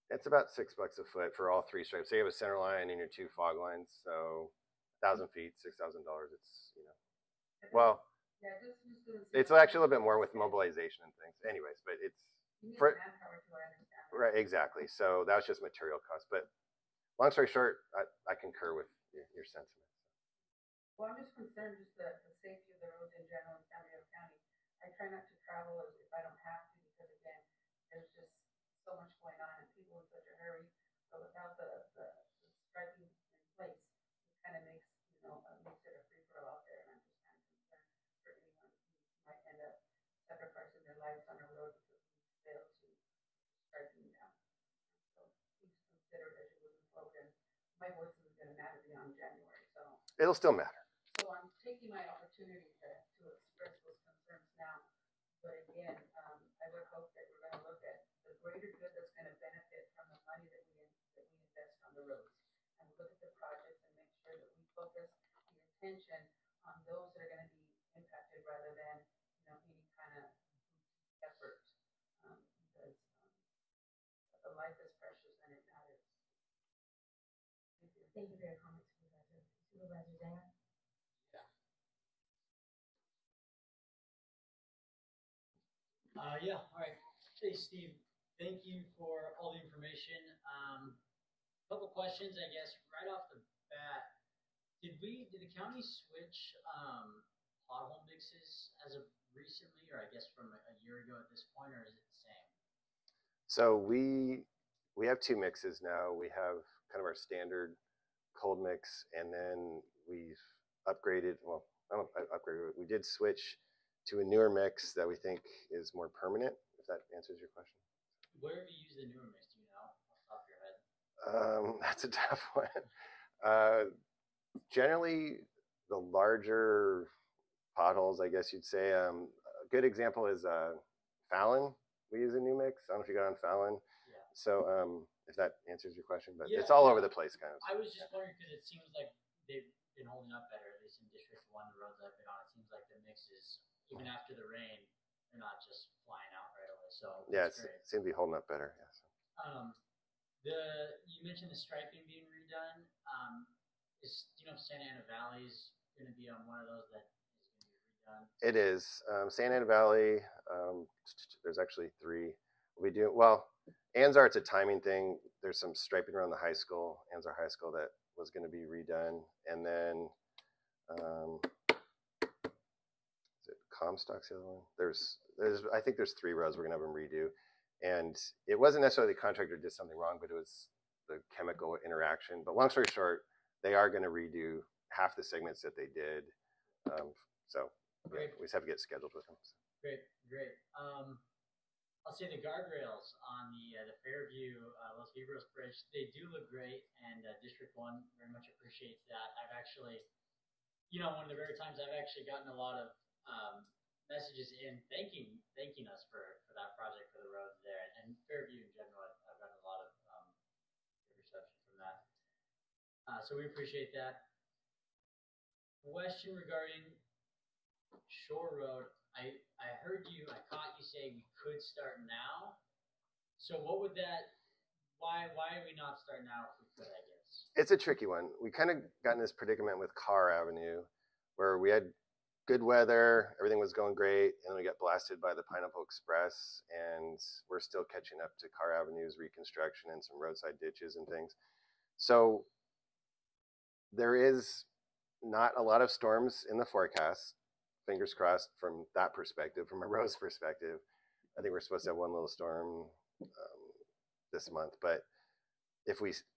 It's about $6 a foot for all three stripes. So you have a center line and your two fog lines. So 1,000 feet, $6,000. It's well, yeah, it's actually a little bit more with mobilization and things. Anyways, but it's for manpower too, I understand. Right, exactly. So that was just material cost. But long story short, I concur with your sentiments. Well, I'm just concerned just the safety of the roads in general in San Diego County. I try not to travel if I don't have to, because again, there's just so much going on and people in such a hurry. So without the striping in place, it kind of makes makes it a free for all out there. And I'm just kind of concerned for anyone who might end up sacrificing their lives on a road because we fail to striping down. So please consider it as you're moving forward. And my voice isn't going to matter beyond January, so it'll still matter. So I'm taking my opportunity to express those concerns now. But again, I would hope that we're going to look at the greater good that's going to benefit from the money that we invest on the roads, and look at the projects and make sure that we focus the attention on those that are going to be impacted rather than any kind of effort, because the life is precious and it matters. Thank you. Thank you for your comments, Supervisor. Supervisor Zanger? Yeah, all right. Hey, Steve, thank you for all the information. Couple questions, I guess, right off the bat. Did the county switch pothole mixes as of recently, or I guess from a year ago at this point, or is it the same? So we have two mixes now. We have kind of our standard cold mix, and then we've upgraded. Well, I don't know if I upgraded. We did switch to a newer mix that we think is more permanent, if that answers your question. Where have you used the newer mix? Do you know off the top of your head? That's a tough one. Generally, the larger potholes, I guess you'd say. A good example is Fallon. We use a new mix. I don't know if you got on Fallon. Yeah. So if that answers your question, but Yeah, it's all over the place, kind of. I was just wondering because it seems like they've been holding up better, at least in District 1, the roads I've been on. It seems like the mixes, even after the rain, they're not just flying out right away. So Yeah, it's it great. seems to be holding up better. Yes. You mentioned the striping being redone. Do you know if Santa Ana Valley is going to be on one of those that is going to be redone? It is. Santa Ana Valley, there's actually 3. We do, well, Anzar, it's a timing thing. There's some striping around the high school, Anzar High School, that was going to be redone. And then, is it Comstock's the other one? I think there's 3 roads we're going to have them redo. And it wasn't necessarily the contractor did something wrong, but it was the chemical interaction. But long story short, they are going to redo half the segments that they did. So yeah, we just have to get scheduled with them. Great. I'll say the guardrails on the Fairview Los Libros Bridge, they do look great, and District 1 very much appreciates that. I've actually, one of the rare times I've actually gotten a lot of messages in thanking us for that project, for the roads there, and Fairview in general. I've gotten a lot of good reception from that. So we appreciate that. Question regarding Shore Road. I heard you, I caught you say we could start now. So what would that, why do we not start now if we could, I guess? It's a tricky one. We kind of got in this predicament with Carr Avenue where we had good weather, everything was going great, and we got blasted by the Pineapple Express, and we're still catching up to Carr Avenue's reconstruction and some roadside ditches and things. So there is not a lot of storms in the forecast. Fingers crossed from that perspective, from a road's perspective. I think we're supposed to have one little storm this month, but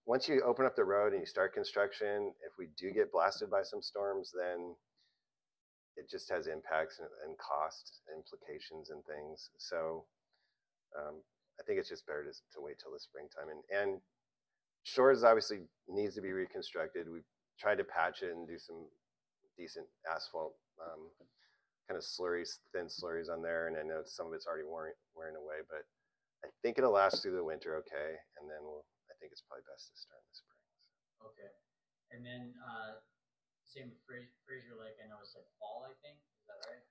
once you open up the road and you start construction, if we do get blasted by some storms, then it just has impacts and cost implications and things. So I think it's just better to wait till the springtime. And Shores obviously needs to be reconstructed. We've tried to patch it and do some decent asphalt kind of slurries, thin slurries on there, and I know some of it's already wearing away, but I think it'll last through the winter okay, and then I think it's probably best to start in the spring. Okay, and then same with Fraser Lake. I know it said fall, I think. Is that right?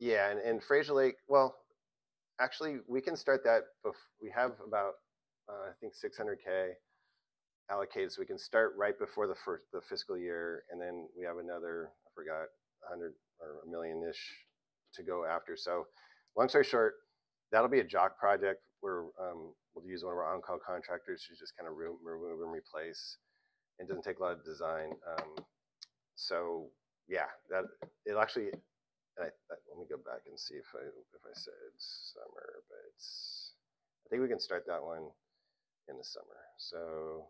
Yeah, and Fraser Lake, well, actually we can start that. We have about I think 600K allocated, so we can start right before the fiscal year, and then we have another, I forgot, 100 or a million-ish to go after. So long story short, that'll be a jock project where we'll use one of our on-call contractors to just kind of remove and replace. It doesn't take a lot of design. So yeah, it'll actually, let me go back and see if I said summer, but I think we can start that one in the summer. So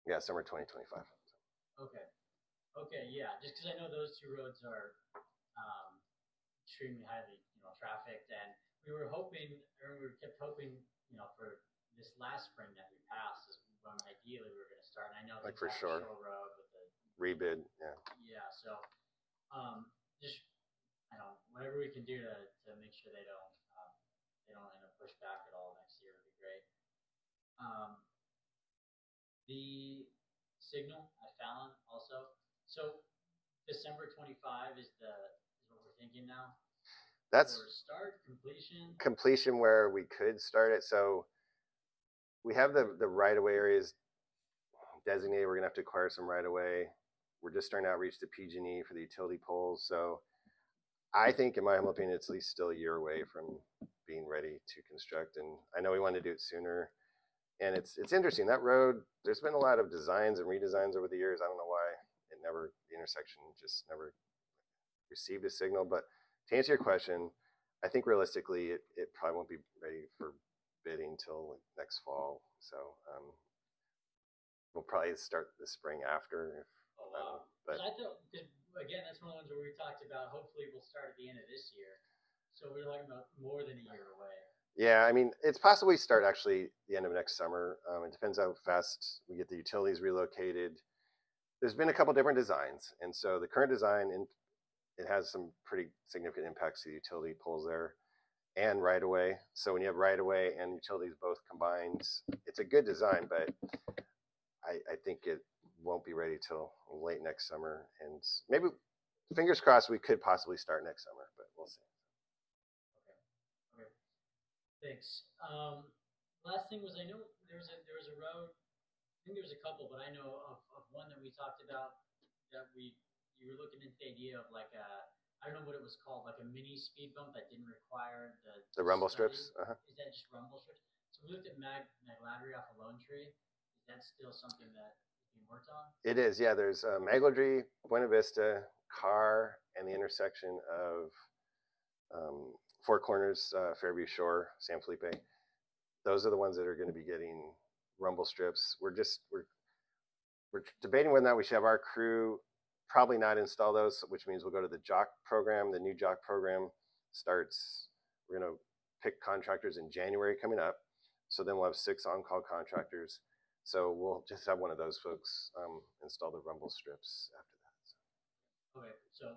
yeah, summer 2025. Okay, yeah. Just because I know those 2 roads are extremely highly, trafficked, and we kept hoping, for this last spring that we passed is when ideally we were going to start. And I know like for Shore sure. Road with the rebid, yeah. Yeah, so just whatever we can do to make sure they don't end up pushed back at all next year would be great. The signal at Fallon also. So December 25 is what we're thinking now. That's for start completion where we could start it. So we have the right of way areas designated. We're gonna have to acquire some right of way. We're just starting outreach to PG&E for the utility poles. So I think, in my humble opinion, it's at least still a year away from being ready to construct. And I know we wanted to do it sooner. And it's interesting, that road, there's been a lot of designs and redesigns over the years. I don't know why the intersection just never received a signal. But to answer your question, I think realistically it probably won't be ready for bidding till next fall. So we'll probably start the spring after. Oh, wow. But I thought, again, that's one of the ones where we talked about hopefully we'll start at the end of this year. So we're talking about more than a year away. Yeah, I mean, it's possible we start actually the end of next summer. It depends how fast we get the utilities relocated. There's been a couple different designs, and so the current design, it has some pretty significant impacts to the utility poles there and right of way. So when you have right of way and utilities both combined, it's a good design, but I think it won't be ready till late next summer. And maybe, fingers crossed, we could possibly start next summer, but we'll see. Okay. Thanks. Last thing was, I know there was a road. I think there was a couple, but I know of one that we talked about that you were looking into the idea of like I don't know what it was called, like a mini speed bump that didn't require the rumble study. strips. Is that just rumble strips? So we looked at Magladry off of Lone Tree. Is that still something that is being worked on? It is, yeah. There's Magladry, Buena Vista, Carr, and the intersection of Four Corners, Fairview Shore, San Felipe. Those are the ones that are going to be getting rumble strips. We're debating whether or not we should have our crew probably not install those, which means we'll go to the JOC program. The new JOC program starts. We're going to pick contractors in January coming up. So then we'll have 6 on-call contractors. So we'll just have one of those folks install the rumble strips after that. Okay, so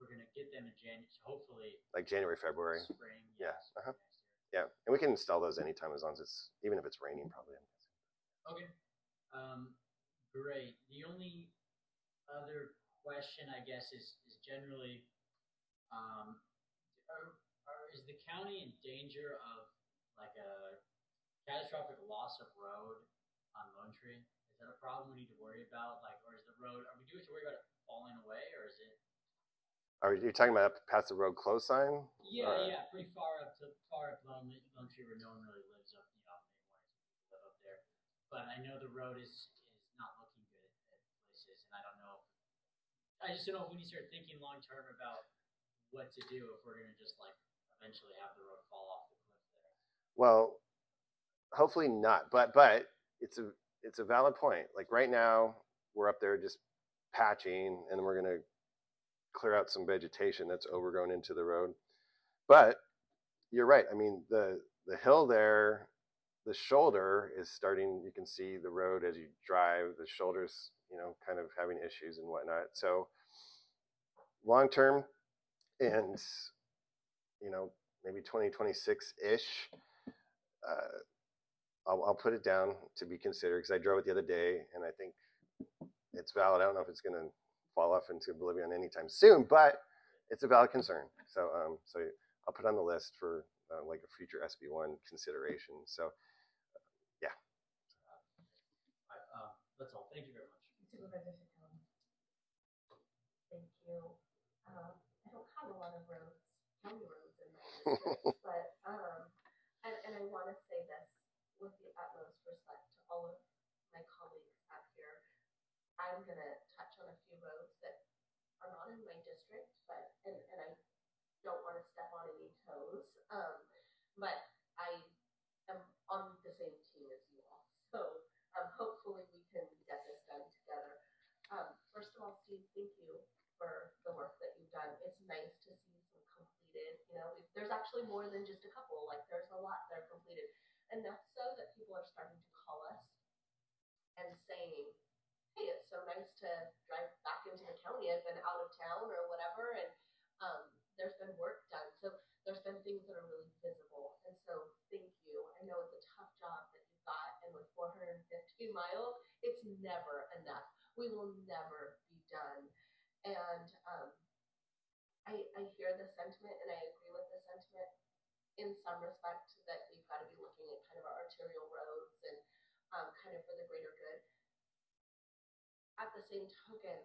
we're gonna get them in January, hopefully. Like January, February. Spring. Yeah. Spring next year. Yeah, and we can install those anytime as long as it's, even if it's raining, probably. Okay. Great. The only other question, I guess, is generally, is the county in danger of like a catastrophic loss of road on Lone Tree? Is that a problem we need to worry about? Like, or is the road? Are we doing to worry about it falling away, or is it? Are you talking about past the road close sign? Yeah, pretty far up Lone Tree where no one really lives up. You know, maybe 1 or 2 people live up there. But I know the road is not looking good at places, and I don't know. I just don't know if we need to start thinking long term about what to do if we're gonna just like eventually have the road fall off the cliff there. Well, hopefully not. But it's a valid point. Like right now, we're up there just patching, and then we're gonna clear out some vegetation that's overgrown into the road. But you're right. I mean, the hill there, the shoulder is starting. You can see the road as you drive. The shoulder's, kind of having issues and whatnot. So long term, and maybe 2026-ish, I'll put it down to be considered, because I drove it the other day and I think it's valid. I don't know if it's going to fall off into oblivion anytime soon, but it's a valid concern. So I'll put it on the list for like a future SB1 consideration. So yeah. That's all. Thank you very much. Supervisor Sakala. Thank you. I don't have a lot of county roads in my district, but and I want to say this with the utmost respect to all of my colleagues up here. I'm gonna touch on a few roads that are not in my district, but and I don't want to step on any toes. But I am on the same team as you all, so hopefully we can get this done together. First of all, Steve, thank you for the work that you've done. It's nice to see some completed. There's actually more than just a couple. Like there's a lot that are completed, enough so that people are starting to call us and saying, hey, it's so nice to drive back into the county. I've been out of town or whatever, and there's been work done. So there's been things that are really visible. And so thank you. I know it's a tough job that you've got, and with 450 miles, it's never enough. We will never be done. And I hear the sentiment, and I agree with the sentiment in some respect that we've got to be looking at kind of our arterial roads and kind of for the greater good. At the same token,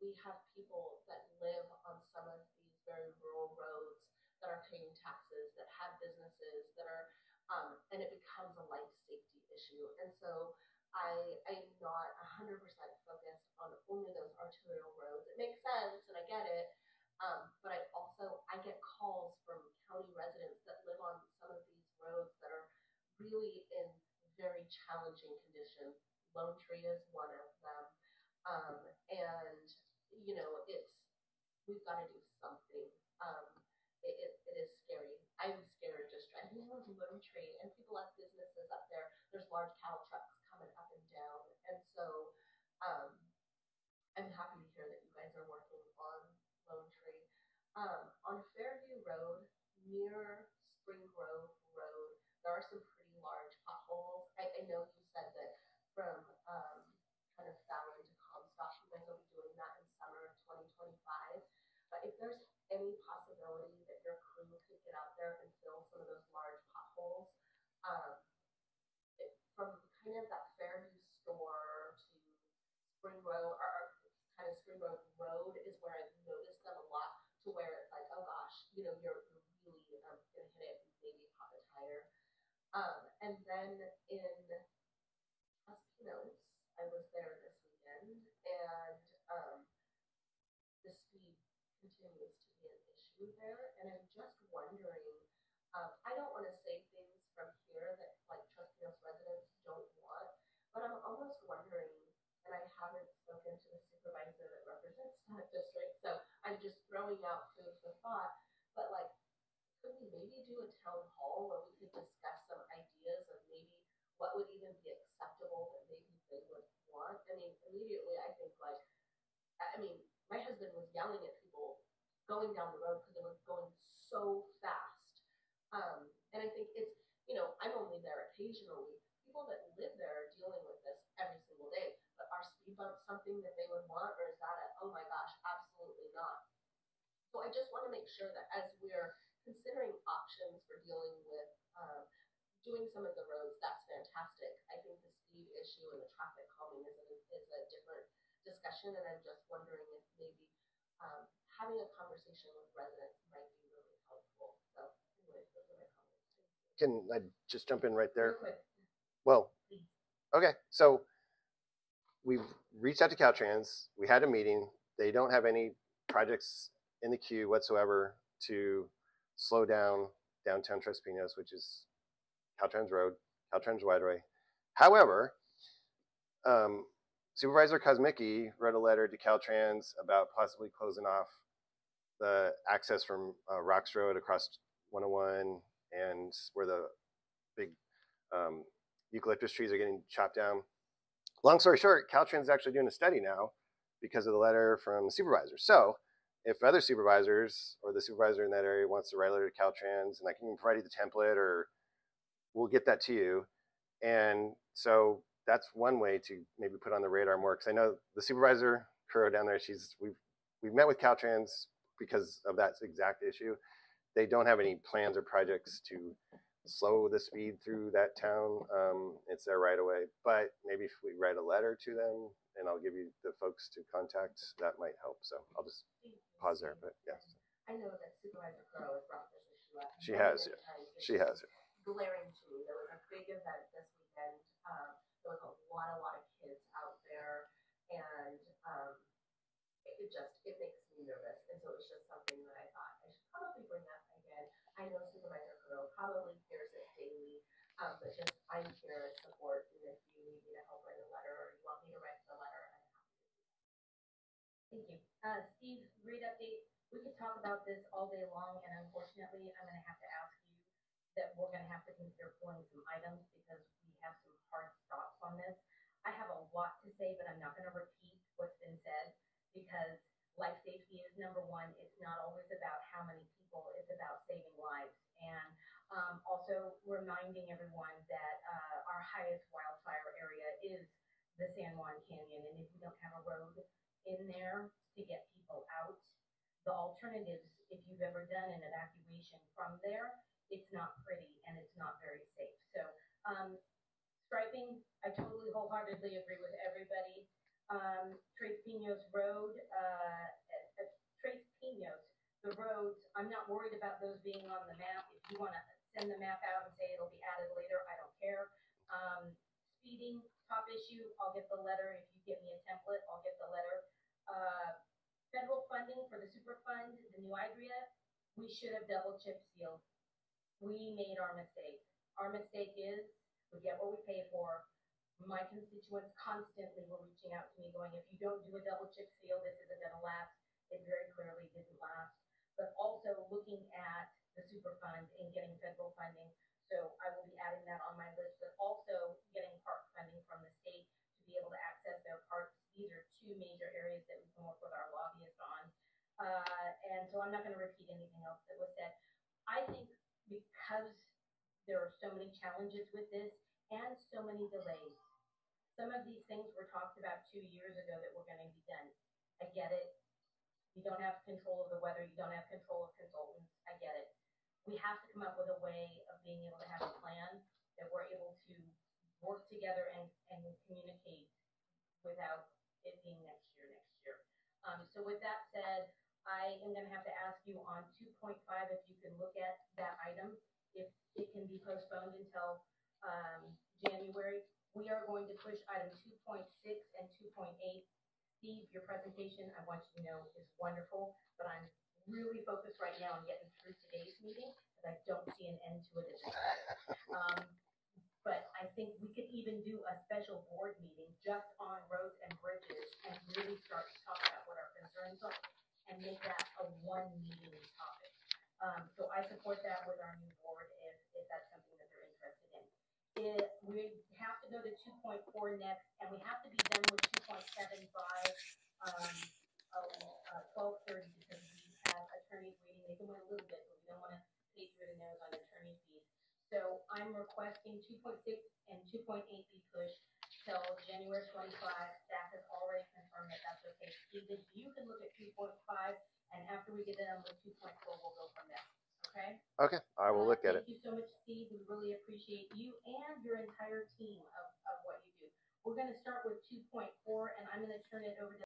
we have people that live on some of these very rural roads that are paying taxes, that have businesses, that are, and it becomes a life safety issue. And so I'm not 100% focused on only those arterial roads. It makes sense, and I get it, but I get calls from county residents that live on some of these roads that are really in very challenging conditions. Lone Tree is one of them. And Lone Tree, and people have businesses up there. There's large cattle trucks coming up and down, and so um, I'm happy to hear that you guys are working on Lone Tree. On Fairview Road, near Spring Grove Road, there are some pretty large potholes. I know you said that from kind of Fallon to Comstock, you guys will be doing that in summer of 2025. But if there's any possibility that your crew could get out there and fill some of those large potholes, um, from kind of that Fairview store to Spring Grove, or kind of Spring Grove Road is where I've noticed them a lot, to where it's like, oh gosh, you know, you're really gonna hit it and maybe pop a tire. And then in Taspinos, I was there this weekend, and the speed continues to be an issue there, and I'm just wondering, I don't want to say things from here that like Taspinos residents don't want, but I'm almost wondering, and I haven't spoken to the supervisor that represents that district, so I'm just throwing out food for thought, but like, could we maybe do a town hall where we could discuss some ideas of maybe what would even be acceptable that maybe they would want? I mean, immediately I think like, I mean, my husband was yelling at people going down the road because they were going so fast. And I think it's, you know, I'm only there occasionally. People that live there are dealing with this every single day. But are speed bumps something that they would want, or is that a, oh my gosh, absolutely not? So I just want to make sure that as we're considering options for dealing with doing some of the roads, that's fantastic. I think the speed issue and the traffic calming is a different discussion, and I'm just wondering if maybe having a conversation with residents might be really helpful. So anyways, those are my comments. Can I just jump in right there? Real quick, Well, please. okay, so we've reached out to Caltrans. We had a meeting. They don't have any projects in the queue whatsoever to slow down downtown Tres Pinos, which is Caltrans Road, Caltrans Wideway. However, Supervisor Kosmicki wrote a letter to Caltrans about possibly closing off the access from Rocks Road across 101 and where the big eucalyptus trees are getting chopped down. Long story short, Caltrans is actually doing a study now because of the letter from the supervisor. So if other supervisors or the supervisor in that area wants to write a letter to Caltrans, and I can provide you the template, or we'll get that to you. And so that's one way to maybe put on the radar more, because I know the supervisor Kuro down there, we've met with Caltrans because of that exact issue. They don't have any plans or projects to slow the speed through that town. It's their right of way, but maybe if we write a letter to them, and I'll give you the folks to contact, that might help. So I'll just pause there, but yes. I know that Supervisor Kuro has brought this issue up. She has, yeah. She has. Glaring to me. There was a big event this weekend. There was a lot of kids out there, and it makes me nervous. And so it's just something that I thought I should probably bring up again. I know Supervisor Kuro probably hears it daily, but just I'm here as support, and if you need me to help write a letter, or you want me to write the letter, I'm happy to do that. Thank you. Steve, great update. We could talk about this all day long, and unfortunately, I'm going to have to ask you that we're going to have to consider pulling some items because we have some hard stops on this. I have a lot to say, but I'm not going to repeat what's been said because life safety is number one. It's not always about how many people, it's about saving lives. And also reminding everyone that our highest wildfire area is the San Juan Canyon. And if we don't have a road in there to get people out, the alternatives, if you've ever done an evacuation from there, it's not pretty and it's not very safe. So striping, I totally wholeheartedly agree with everybody. Tres Pinos Road, Tres Pinos, the roads, I'm not worried about those being on the map. If you want to send the map out and say it'll be added later, I don't care. Speeding, top issue, I'll get the letter. If you give me a template, I'll get the letter. Federal funding for the Superfund, the new IDRIA, we should have double chip sealed. We made our mistake. Our mistake is we get what we pay for. My constituents constantly were reaching out to me going, if you don't do a double chip seal, this isn't going to last. It very clearly didn't last. But also looking at the Superfund and getting federal funding So I will be adding that on my list, but also getting park funding from the state to be able to access their parks. These are two major areas that we can work with our lobbyists on. And so I'm not going to repeat anything else that was said. I think because there are so many challenges with this and so many delays, some of these things were talked about 2 years ago that were going to be done. I get it. You don't have control of the weather. You don't have control of consultants. I get it. We have to come up with a way of being able to have a plan that we're able to work together and communicate without it being next year. So with that said, I am going to have to ask you on 2.5 if you can look at that item, if it can be postponed until January. We are going to push item 2.6 and 2.8. Steve, your presentation, I want you to know, is wonderful, but I'm really focused right now on getting through today's meeting because I don't see an end to it at this point. But I think we could even do a special board meeting just on roads and bridges and really start to talk about what our concerns are and make that a one meeting topic. So I support that with our new board if that's something that they're interested in. We have to go to 2.4 next, and we have to be done with 2.7 by 12:30 because we have attorneys waiting. They can wait a little bit, but we don't want to pay through the nose on attorney fees. So I'm requesting 2.6 and 2.8 be pushed till January 25. Staff has already confirmed that that's okay. Steve, you can look at 2.5, and after we get done with 2.4, we'll go from there. Okay? Okay, I will look at it. Thank you so much, Steve. We really appreciate you and your entire team of what you do. We're going to start with 2.4, and I'm going to turn it over to